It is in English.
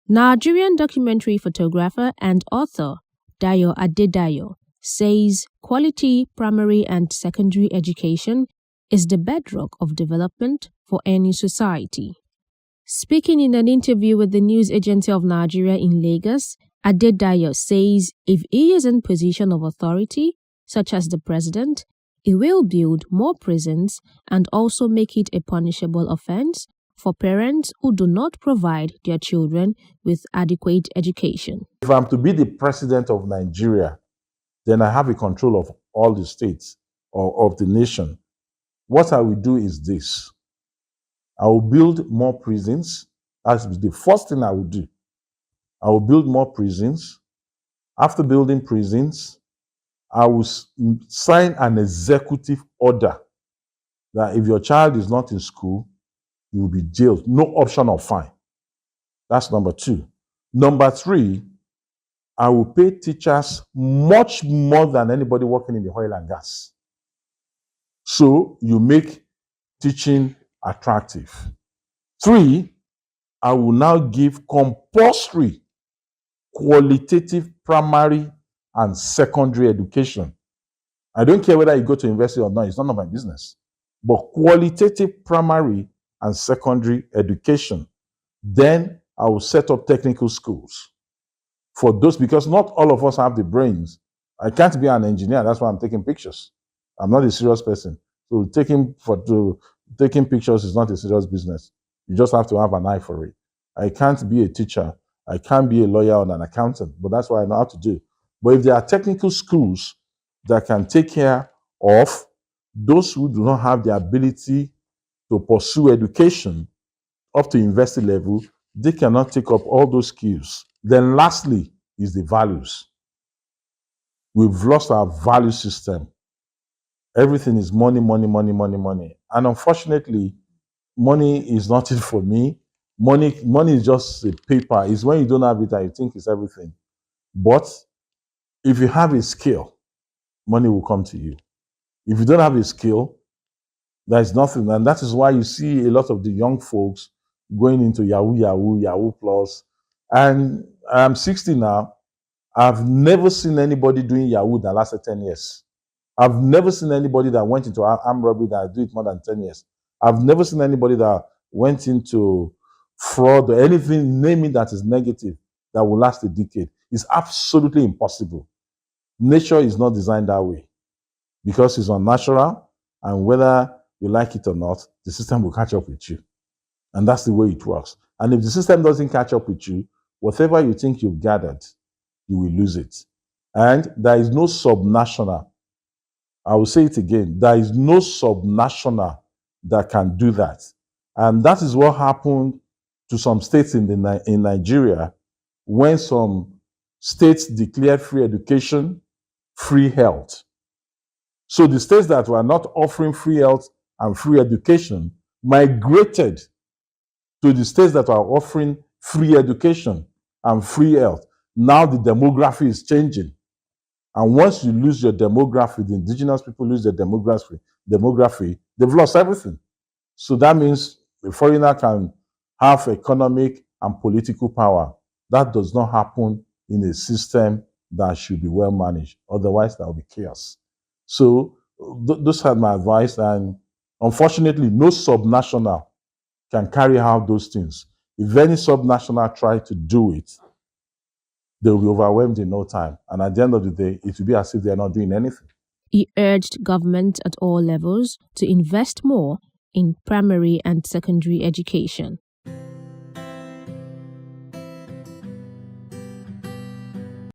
Nigerian documentary photographer and author Dayo Adedayo says quality primary and secondary education is the bedrock of development for any society. Speaking in an interview with the News Agency of Nigeria in Lagos, Adedayo says if he is in position of authority, such as the president, he will build more prisons and also make it a punishable offense for parents who do not provide their children with adequate education. If I'm to be the president of Nigeria, then I have a control of all the states or of the nation. What I will do is this. I will build more prisons. That's the first thing I will do. I will build more prisons. After building prisons, I will sign an executive order that if your child is not in school, you will be jailed. No option of fine. That's number 2. Number 3, I will pay teachers much more than anybody working in the oil and gas. So you make teaching attractive. 3, I will now give compulsory qualitative primary and secondary education. I don't care whether you go to university or not, it's none of my business. But qualitative primary and secondary education. Then I will set up technical schools for those, because not all of us have the brains. I can't be an engineer, that's why I'm taking pictures. I'm not a serious person. So taking pictures is not a serious business. You just have to have an eye for it. I can't be a teacher. I can't be a lawyer or an accountant, but that's what I know how to do. But if there are technical schools that can take care of those who do not have the ability to pursue education up to university level, they cannot take up all those skills. Then lastly is the values. We've lost our value system. Everything is money, money, money, money, money. And unfortunately, money is not it for me. Money is just a paper. It's when you don't have it that you think it's everything. But if you have a skill, money will come to you. If you don't have a skill, there's nothing. And that is why you see a lot of the young folks going into Yahoo, Yahoo, Yahoo Plus. And I'm 60 now. I've never seen anybody doing Yahoo that lasted 10 years. I've never seen anybody that went into armed robbery that did it more than 10 years. I've never seen anybody that went into fraud or anything, name it, that is negative, that will last a decade. It's absolutely impossible. Nature is not designed that way because it's unnatural, and whether you like it or not, the system will catch up with you. And that's the way it works. And if the system doesn't catch up with you, whatever you think you've gathered, you will lose it. And there is no subnational. I will say it again. There is no subnational that can do that. And that is what happened to some states in Nigeria when some states declared free education, free health. So the states that were not offering free health and free education migrated to the states that are offering free education and free health. Now the demography is changing. And once you lose your demography, the indigenous people lose their demography, they've lost everything. So that means a foreigner can have economic and political power. That does not happen in a system that should be well managed. Otherwise, there will be chaos. So those are my advice. And unfortunately, no subnational can carry out those things. If any subnational try to do it, they will be overwhelmed in no time. And at the end of the day, it will be as if they are not doing anything. He urged government at all levels to invest more in primary and secondary education.